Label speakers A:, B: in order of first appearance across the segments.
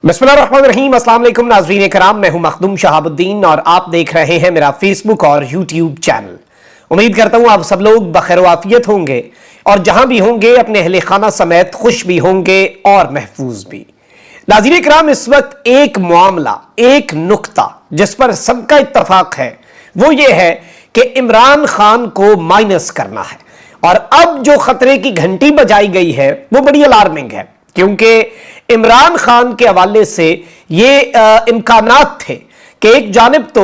A: बिस्मिल्लाहिर्रहमानिर्रहीम। अस्सलाम वालेकुम नाज़रीन कराम, मैं हूं मखदूम शहाबुद्दीन और आप देख रहे हैं मेरा फेसबुक और यूट्यूब चैनल। उम्मीद करता हूं आप सब लोग बखैर वाफियत होंगे और जहां भी होंगे अपने अहले खाना समेत खुश भी होंगे और महफूज भी। नाज़रीन कराम, इस वक्त एक मामला, एक नुक्ता जिस पर सबका इत्तफाक है वो ये है कि इमरान खान को माइनस करना है। और अब जो खतरे की घंटी बजाई गई है वो बड़ी अलार्मिंग है, क्योंकि इमरान खान के हवाले से ये इम्कानात थे कि एक जानिब तो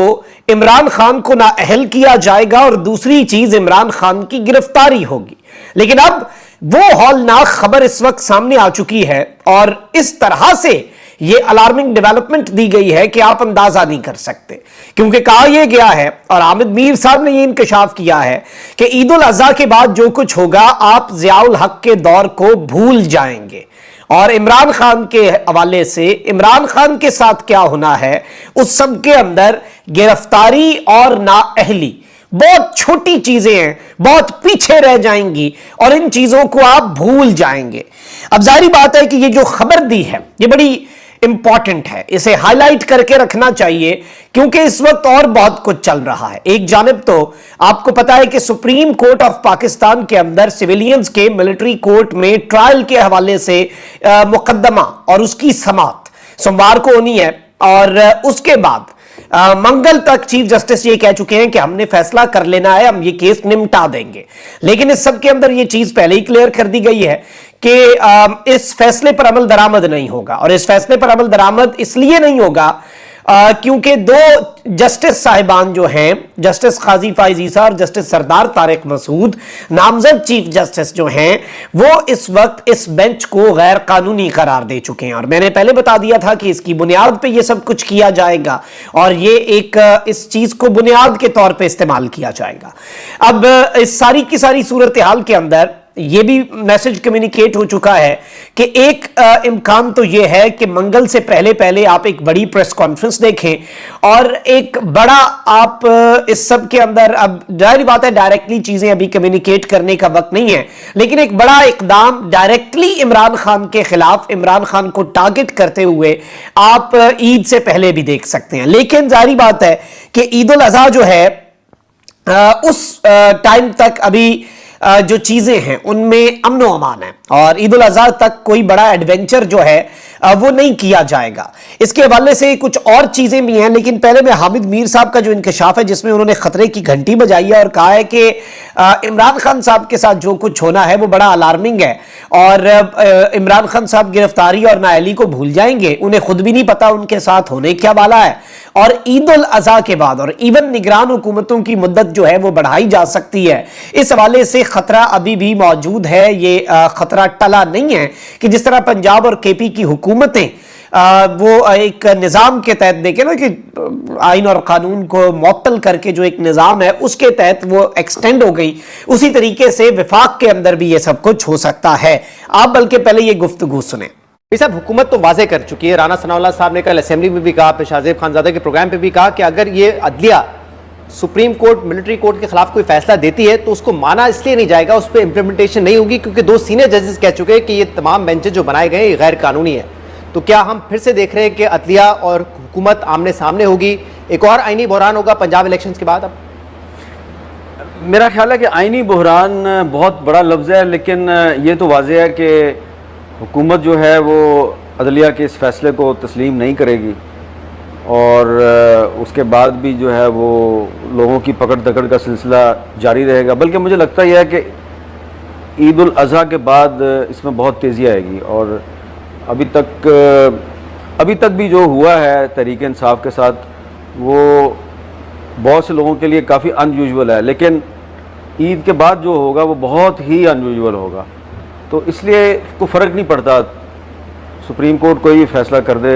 A: इमरान खान को नाअहल किया जाएगा और दूसरी चीज इमरान खान की गिरफ्तारी होगी। लेकिन अब वो हौलनाक खबर इस वक्त सामने आ चुकी है और इस तरह से ये अलार्मिंग डेवलपमेंट दी गई है कि आप अंदाजा नहीं कर सकते। क्योंकि कहा यह गया है और आमिर मीर साहब ने यह इंकशाफ किया है कि ईद उल अज़हा के बाद जो कुछ होगा आप ज़ियाउल हक के दौर को भूल जाएंगे। और इमरान खान के हवाले से इमरान खान के साथ क्या होना है उस सब के अंदर गिरफ्तारी और नाअहली बहुत छोटी चीजें हैं, बहुत पीछे रह जाएंगी और इन चीजों को आप भूल जाएंगे। अब जाहिर बात है कि ये जो खबर दी है ये बड़ी इंपॉर्टेंट है, इसे हाईलाइट करके रखना चाहिए क्योंकि इस वक्त और बहुत कुछ चल रहा है। एक जानिब तो आपको पता है कि सुप्रीम कोर्ट ऑफ पाकिस्तान के अंदर सिविलियंस के मिलिट्री कोर्ट में ट्रायल के हवाले से मुकदमा और उसकी समाअत सोमवार को होनी है और उसके बाद मंगल तक चीफ जस्टिस ये कह चुके हैं कि हमने फैसला कर लेना है, हम ये केस निपटा देंगे। लेकिन इस सब के अंदर ये चीज पहले ही क्लियर कर दी गई है कि इस फैसले पर अमल दरामद नहीं होगा। और इस फैसले पर अमल दरामद इसलिए नहीं होगा क्योंकि दो जस्टिस साहिबान जो हैं, जस्टिस काजी फाइज ईसा और जस्टिस सरदार तारिक मसूद, नामजद चीफ जस्टिस जो हैं, वो इस वक्त इस बेंच को गैर कानूनी करार दे चुके हैं। और मैंने पहले बता दिया था कि इसकी बुनियाद पे ये सब कुछ किया जाएगा और ये एक इस चीज को बुनियाद के तौर पे इस्तेमाल किया जाएगा। अब इस सारी की सारी सूरत हाल के अंदर यह भी मैसेज कम्युनिकेट हो चुका है कि एक इम्कान तो यह है कि मंगल से पहले पहले आप एक बड़ी प्रेस कॉन्फ्रेंस देखें और एक बड़ा आप इस सब के अंदर, अब जाहिर बात है डायरेक्टली चीजें अभी कम्युनिकेट करने का वक्त नहीं है, लेकिन एक बड़ा इकदाम डायरेक्टली इमरान खान के खिलाफ, इमरान खान को टारगेट करते हुए आप ईद से पहले भी देख सकते हैं। लेकिन जाहिर बात है कि ईद उल अज़हा जो है उस टाइम तक अभी जो चीजें हैं उनमें अमन व अमान है और ईद उल अज़हा तक कोई बड़ा एडवेंचर जो है वो नहीं किया जाएगा। इसके हवाले से कुछ और चीजें भी हैं, लेकिन पहले मैं हामिद मीर साहब का जो इंकशाफ है जिसमें उन्होंने खतरे की घंटी बजाई है और कहा है कि इमरान खान साहब के साथ जो कुछ होना है वो बड़ा अलार्मिंग है और इमरान खान साहब गिरफ्तारी और नाअहली को भूल जाएंगे, उन्हें खुद भी नहीं पता उनके साथ होने क्या वाला है। और ईद उल अज़हा के बाद और इवन निगरान हुकूमतों की मुद्दत जो है वो बढ़ाई जा सकती है। इस हवाले से खतरा अभी भी मौजूद है, ये खतरा टला नहीं है कि जिस तरह पंजाब और केपी की हुकूमतें वो एक निज़ाम के तहत देखें ना कि आइन और कानून को मुअत्तल करके जो एक निज़ाम है उसके तहत वो एक्सटेंड हो गई, उसी तरीके से विफाक के अंदर भी ये सब कुछ हो सकता है। आप बल्कि पहले ये गुफ्तगू सुने।
B: साहब, हुकूमत तो वाजे कर चुकी है। राना सनाउल्लाह साहब ने कल असेंबली में भी कहा, पेशाजेब खानजादा के प्रोग्राम पे भी कहा कि अगर ये अदलिया सुप्रीम कोर्ट मिलिट्री कोर्ट के खिलाफ कोई फैसला देती है तो उसको माना इसलिए नहीं जाएगा, उस पर इंप्लीमेंटेशन नहीं होगी क्योंकि दो सीनियर जजेस कह चुके हैं कि ये तमाम बेंचेस जो बनाए गए ये गैर कानूनी है। तो क्या हम फिर से देख रहे हैं कि अदलिया और हुकूमत आमने सामने होगी, एक और आईनी बहरान होगा पंजाब इलेक्शन के बाद? अब
C: मेरा ख्याल है कि आईनी बहरान बहुत बड़ा लफ्ज़ है, लेकिन ये तो वाज़ेह है कि हुकूमत जो है वो अदलिया के इस फैसले को तस्लीम नहीं करेगी और उसके बाद भी जो है वो लोगों की पकड़ दकड़ का सिलसिला जारी रहेगा। बल्कि मुझे लगता यह है कि ईद उल अज़हा के बाद इसमें बहुत तेज़ी आएगी और अभी तक भी जो हुआ है तहरीक इंसाफ के साथ वो बहुत से लोगों के लिए काफ़ी अनयूजुअल है, लेकिन ईद के बाद जो होगा वो बहुत ही अनयूजुअल होगा। तो इसलिए कोई फ़र्क नहीं पड़ता, सुप्रीम कोर्ट कोई फैसला कर दे।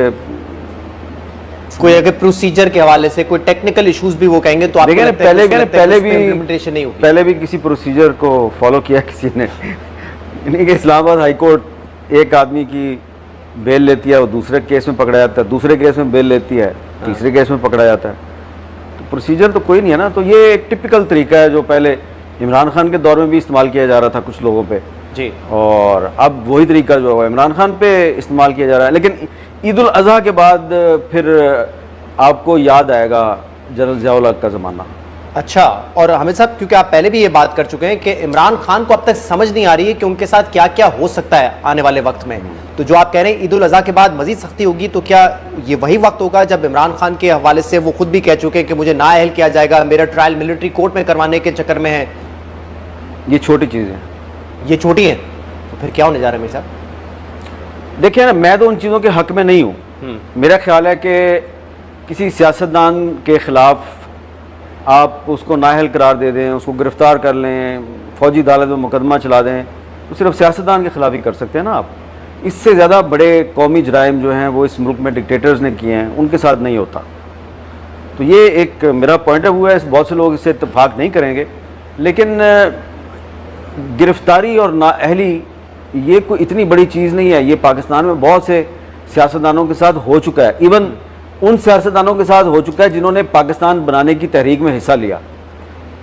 B: कोई अगर प्रोसीजर के हवाले से कोई टेक्निकल इश्यूज भी वो कहेंगे तो
C: पहले भी किसी प्रोसीजर को फॉलो किया किसी ने। यानी कि इस्लामाबाद हाई कोर्ट एक आदमी की बेल लेती है, वो दूसरे केस में पकड़ा जाता है, दूसरे केस में बेल लेती है, तीसरे केस में पकड़ा जाता है। तो प्रोसीजर तो कोई नहीं है ना। तो ये एक टिपिकल तरीका है जो पहले इमरान खान के दौर में भी इस्तेमाल किया जा रहा था कुछ लोगों पे जी, और अब वही तरीका जो है इमरान खान पे इस्तेमाल किया जा रहा है। लेकिन ईद उल अज़हा के बाद फिर आपको याद आएगा जनरल ज़िया उल हक का ज़माना।
B: अच्छा, और हामिद साहब, क्योंकि आप पहले भी ये बात कर चुके हैं कि इमरान खान को अब तक समझ नहीं आ रही है कि उनके साथ क्या क्या हो सकता है आने वाले वक्त में, तो जो आप कह रहे हैं ईद उल अज़हा के बाद मजीद सख्ती होगी, तो क्या ये वही वक्त होगा जब इमरान खान के हवाले से वो खुद भी कह चुके हैं कि मुझे नाअहल किया जाएगा, मेरा ट्रायल मिलिट्री कोर्ट में करवाने के चक्कर में है?
C: ये छोटी चीज़ें,
B: ये छोटी हैं, तो फिर क्या होने जा रहा है मेरे साहब?
C: देखिए ना, मैं तो उन चीज़ों के हक में नहीं हूँ। मेरा ख्याल है कि किसी सियासतदान के ख़िलाफ़ आप उसको नाअहल करार दे दें, उसको गिरफ़्तार कर लें, फ़ौजी अदालत में मुकदमा चला दें, तो सिर्फ सियासतदान के ख़िलाफ़ ही कर सकते हैं ना आप। इससे ज़्यादा बड़े कौमी जराइम जो हैं वो इस मुल्क में डिक्टेटर्स ने किए हैं, उनके साथ नहीं होता। तो ये एक मेरा पॉइंट ऑफ व्यू है, बहुत से लोग इससे इत्तेफाक नहीं करेंगे, लेकिन गिरफ़्तारी और नाअहली ये कोई इतनी बड़ी चीज़ नहीं है। ये पाकिस्तान में बहुत से सियासतदानों के साथ हो चुका है, इवन उन सियासतदानों के साथ हो चुका है जिन्होंने पाकिस्तान बनाने की तहरीक में हिस्सा लिया।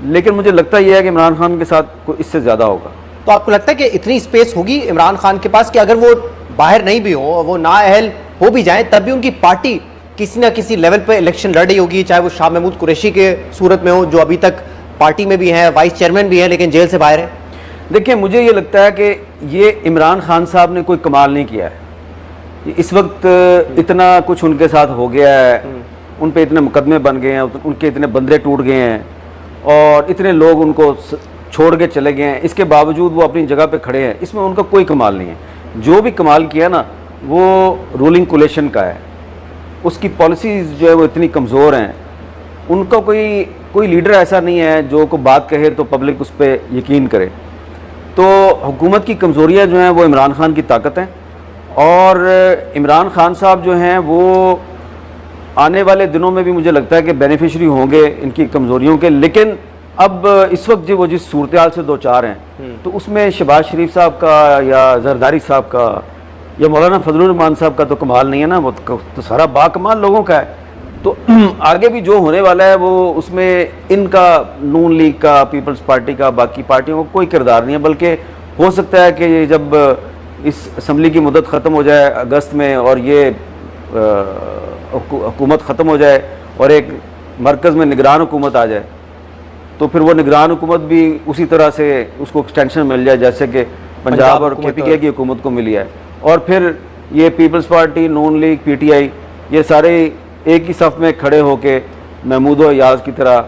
C: लेकिन मुझे लगता यह है कि इमरान खान के साथ कोई इससे ज़्यादा होगा।
B: तो आपको लगता है कि इतनी स्पेस होगी इमरान खान के पास कि अगर वो बाहर नहीं भी हो, वो नाअहल हो भी जाए, तब भी उनकी पार्टी किसी ना किसी लेवल पे इलेक्शन लड़ रही होगी, चाहे वो शाह महमूद कुरैशी के सूरत में हो, जो अभी तक पार्टी में भी हैं, वाइस चेयरमैन भी हैं, लेकिन जेल से बाहर है?
C: देखिए, मुझे ये लगता है कि ये इमरान खान साहब ने कोई कमाल नहीं किया है। इस वक्त इतना कुछ उनके साथ हो गया है, उन पे इतने मुकदमे बन गए हैं, उनके इतने बंदरे टूट गए हैं और इतने लोग उनको छोड़ के चले गए हैं, इसके बावजूद वो अपनी जगह पे खड़े हैं। इसमें उनका कोई कमाल नहीं है। जो भी कमाल किया ना, वो रूलिंग कोलिशन का है। उसकी पॉलिसीज़ जो है वो इतनी कमज़ोर हैं, उनका कोई लीडर ऐसा नहीं है जो को बात कहे तो पब्लिक उस पर यकीन करे। तो हुकूमत की कमज़ोरियाँ जो हैं वो इमरान खान की ताकत हैं, और इमरान खान साहब जो हैं वो आने वाले दिनों में भी मुझे लगता है कि बेनिफिशरी होंगे इनकी कमज़ोरियों के। लेकिन अब इस वक्त जो वो जिस सूरत हाल से दो चार हैं, तो उसमें शहबाज शरीफ साहब का या जरदारी साहब का या मौलाना फजलुर रहमान साहब का तो कमाल नहीं है ना, वो तो सारा बाकमाल लोगों का है। तो आगे भी जो होने वाला है वो उसमें इनका, नून लीग का, पीपल्स पार्टी का, बाकी पार्टियों का कोई किरदार नहीं है। बल्कि हो सकता है कि जब इस असम्बली की मुद्दत ख़त्म हो जाए अगस्त में और ये हुकूमत ख़त्म हो जाए और एक मरकज़ में निगरान हुकूमत आ जाए, तो फिर वो निगरान हुकूमत भी उसी तरह से उसको एक्सटेंशन मिल जाए जैसे कि पंजाब और KPK की हुकूमत को मिली है। और फिर ये पीपल्स पार्टी, नून लीग, PTI, ये सारे एक ही सफ़ में खड़े होके महमूद और याज की तरह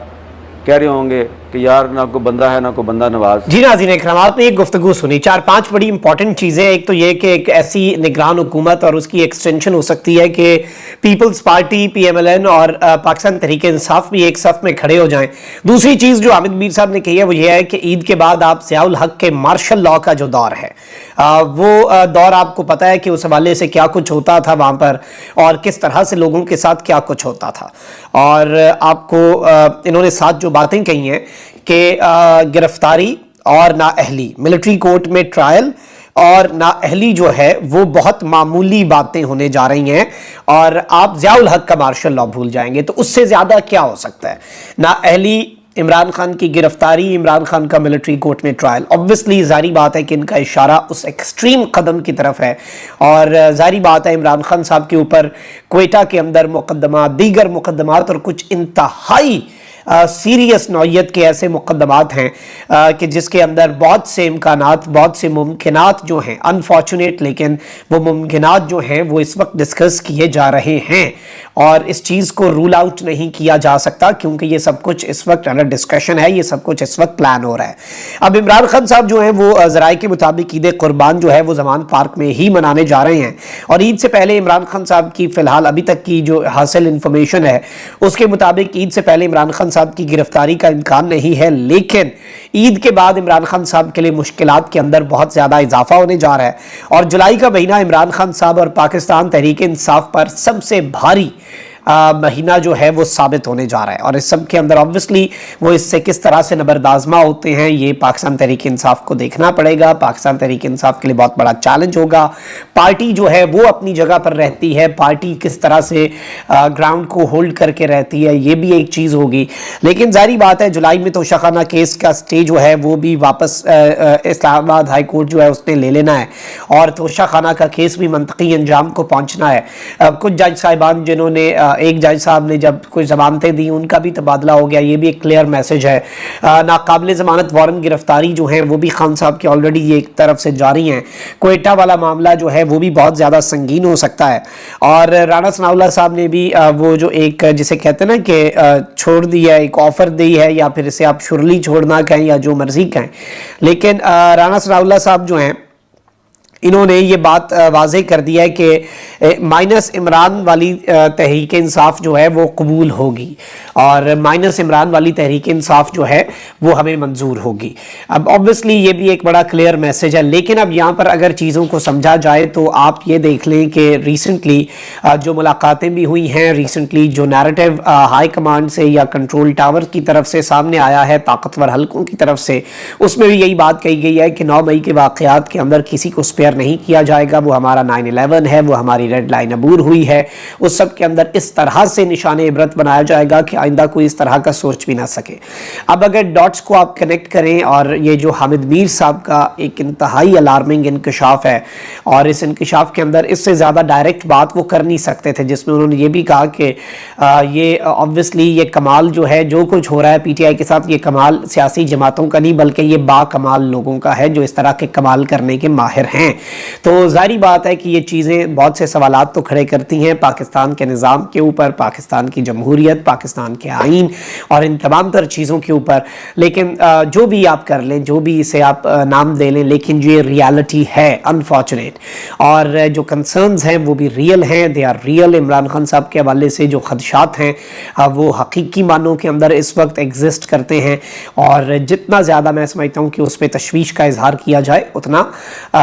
C: कह रहे होंगे कि यार ना कोई बंदा है ना कोई बंदा नवाज।
A: जी नाज़रीन इकराम, आपने एक गुफ्तगू सुनी, 4-5 बड़ी इंपॉर्टेंट चीज़ें। एक तो ये कि एक ऐसी निगरान हुकूमत और उसकी एक्सटेंशन हो सकती है कि पीपल्स पार्टी, PMLN और पाकिस्तान तहरीक इंसाफ भी एक सफ़ में खड़े हो जाएं। दूसरी चीज़ जो हामिद मीर साहब ने कही है वो ये है कि ईद के बाद आप ज़िया उल हक के मार्शल लॉ का जो दौर है, वो दौर आपको पता है कि उस हवाले से क्या कुछ होता था वहाँ पर और किस तरह से लोगों के साथ क्या कुछ होता था। और आपको इन्होंने साथ जो बातें कही हैं कि गिरफ्तारी और नाअहली, मिलिट्री कोर्ट में ट्रायल और नाअहली जो है वो बहुत मामूली बातें होने जा रही हैं और आप ज़िया उल हक का मार्शल लॉ भूल जाएंगे। तो उससे ज़्यादा क्या हो सकता है? नाअहली, इमरान खान की गिरफ्तारी, इमरान खान का मिलिट्री कोर्ट में ट्रायल। ऑब्वियसली जारी बात है कि इनका इशारा उस एक्सट्रीम कदम की तरफ है और जारी बात है इमरान खान साहब के ऊपर क्वेटा के अंदर मुकदमा, दीगर मुकदमात और कुछ इंतहाई सीरियस नौयत के ऐसे मुकदमात हैं कि जिसके अंदर बहुत से इम्कानात, बहुत से मुमकिनात जो हैं, अनफॉर्चुनेट लेकिन वो मुमकिनात जो हैं वो इस वक्त डिस्कस किए जा रहे हैं और इस चीज़ को रूल आउट नहीं किया जा सकता क्योंकि ये सब कुछ इस वक्त अंडर डिस्कशन है, ये सब कुछ इस वक्त प्लान हो रहा है। अब इमरान खान साहब जो हैं वो ज़राए के मुताबिक ईद कुर्बान जो है वो ज़मान पार्क में ही मनाने जा रहे हैं और ईद से पहले इमरान खान साहब की फ़िलहाल अभी तक की जो हासिल इन्फॉर्मेशन है उसके मुताबिक ईद से पहले इमरान खान साहब की गिरफ्तारी का इम्कान नहीं है। लेकिन ईद के बाद इमरान खान साहब के लिए मुश्किलात के अंदर बहुत ज़्यादा इजाफा होने जा रहा है और जुलाई का महीना इमरान खान साहब और पाकिस्तान तहरीक इंसाफ पर सबसे भारी महीना जो है वो साबित होने जा रहा है। और इस सब के अंदर ऑब्वियसली वो इससे किस तरह से नबरदाजमा होते हैं ये पाकिस्तान तहरीक इंसाफ को देखना पड़ेगा। पाकिस्तान तहरीक इंसाफ के लिए बहुत बड़ा चैलेंज होगा। पार्टी जो है वो अपनी जगह पर रहती है, पार्टी किस तरह से ग्राउंड को होल्ड करके रहती है ये भी एक चीज़ होगी। लेकिन जारी बात है जुलाई में तोशाखाना केस का स्टे जो है वो भी वापस इस्लामाबाद हाई कोर्ट जो है उसने ले लेना है और तोशाखाना का केस भी मंतकी अंजाम को पहुंचना है। कुछ जज साहिबान जिन्होंने एक जज साहब ने जब कुछ जमानतें दी उनका भी तबादला हो गया, ये भी एक क्लियर मैसेज है। नाकाबिल ज़मानत वारंट गिरफ्तारी जो है वो भी खान साहब की ऑलरेडी ये एक तरफ से जारी हैं। क्वेटा वाला मामला जो है वो भी बहुत ज़्यादा संगीन हो सकता है। और राना सनाउल्लाह साहब ने भी वो जो एक जिसे कहते हैं ना कि छोड़ दिया, एक ऑफर दी है, या फिर इसे आप शुरली छोड़ना कहें या जो मर्जी कहें, लेकिन राना सनाउल्लाह साहब जो हैं इन्होंने ये बात वाज़ेह कर दिया है कि माइनस इमरान वाली तहरीक इंसाफ जो है वो कबूल होगी और माइनस इमरान वाली तहरीक इंसाफ जो है वो हमें मंजूर होगी। अब ऑब्वियसली ये भी एक बड़ा क्लियर मैसेज है। लेकिन अब यहाँ पर अगर चीज़ों को समझा जाए तो आप ये देख लें कि रिसेंटली जो मुलाकातें भी हुई हैं, रिसेंटली जो नैरेटिव हाई कमांड से या कंट्रोल टावर की तरफ से सामने आया है, ताकतवर हलकों की तरफ से, उसमें भी यही बात कही गई है कि 9 मई के वाक़यात के अंदर किसी को स्पेयर नहीं किया जाएगा। वो हमारा 9/11 है, वो हमारी रेड लाइन अबूर हुई है, उस सब के अंदर इस तरह से निशाने इबरत बनाया जाएगा कि आइंदा कोई इस तरह का सोच भी ना सके। अब अगर डॉट्स को आप कनेक्ट करें और ये जो हामिद मीर साहब का एक इंतहाई अलार्मिंग इंकशाफ है और इस इंकशाफ के अंदर इससे ज़्यादा डायरेक्ट बात वो कर नहीं सकते थे, जिसमें उन्होंने ये भी कहा कि ये ऑब्वियसली ये कमाल जो है जो कुछ हो रहा है PTI के साथ, ये कमाल सियासी जमातों का नहीं बल्कि ये बाकमाल लोगों का है जो इस तरह के कमाल करने के माहिर हैं। तो जारी बात है कि ये चीज़ें बहुत से सवालात तो खड़े करती हैं पाकिस्तान के निज़ाम के ऊपर, पाकिस्तान की जमहूरियत, पाकिस्तान के आइन और इन तमाम तर चीज़ों के ऊपर। लेकिन जो भी आप कर लें, जो भी इसे आप नाम दे लें, लेकिन ये रियलिटी है अनफॉर्चुनेट। और जो कंसर्न्स हैं वो भी रियल हैं, they are real. Imran Khan साहब के हवाले से जो खदशात हैं वो हकीकी मानों के अंदर इस वक्त एग्जिस्ट करते हैं और जितना ज़्यादा मैं समझता हूँ कि उस पर तशवीश का इजहार किया जाए उतना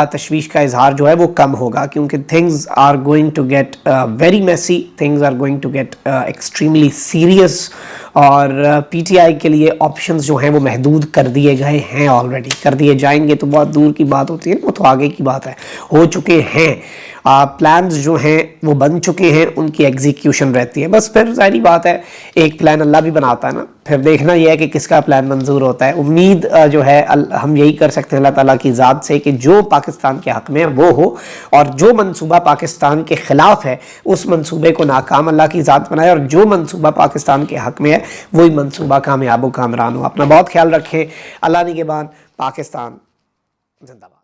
A: तशवीश का इजहार जो है वो कम होगा, क्योंकि things are going to get very messy, things are going to get extremely serious. और PTI के लिए ऑप्शंस जो हैं वो महदूद कर दिए गए हैं, ऑलरेडी कर दिए जाएंगे तो बहुत दूर की बात होती है, वो तो आगे की बात है, हो चुके हैं। प्लान्स जो हैं वो बन चुके हैं, उनकी एग्जीक्यूशन रहती है। बस फिर जाहिर बात है एक प्लान अल्लाह भी बनाता है ना, फिर देखना यह है कि किसका प्लान मंजूर होता है। उम्मीद जो है हम यही कर सकते हैं अल्लाह ताला की ज़ात से कि जो पाकिस्तान के हक़ में है वो हो, और जो मंसूबा पाकिस्तान के ख़िलाफ़ है उस मंसूबे को नाकाम अल्लाह की ज़ात बनाए, और जो मंसूबा पाकिस्तान के हक़ में है वही मंसूबा कामयाब व कामरान हो। अपना बहुत ख्याल रखें। अल्लाह निगहबान। पाकिस्तान जिंदाबाद।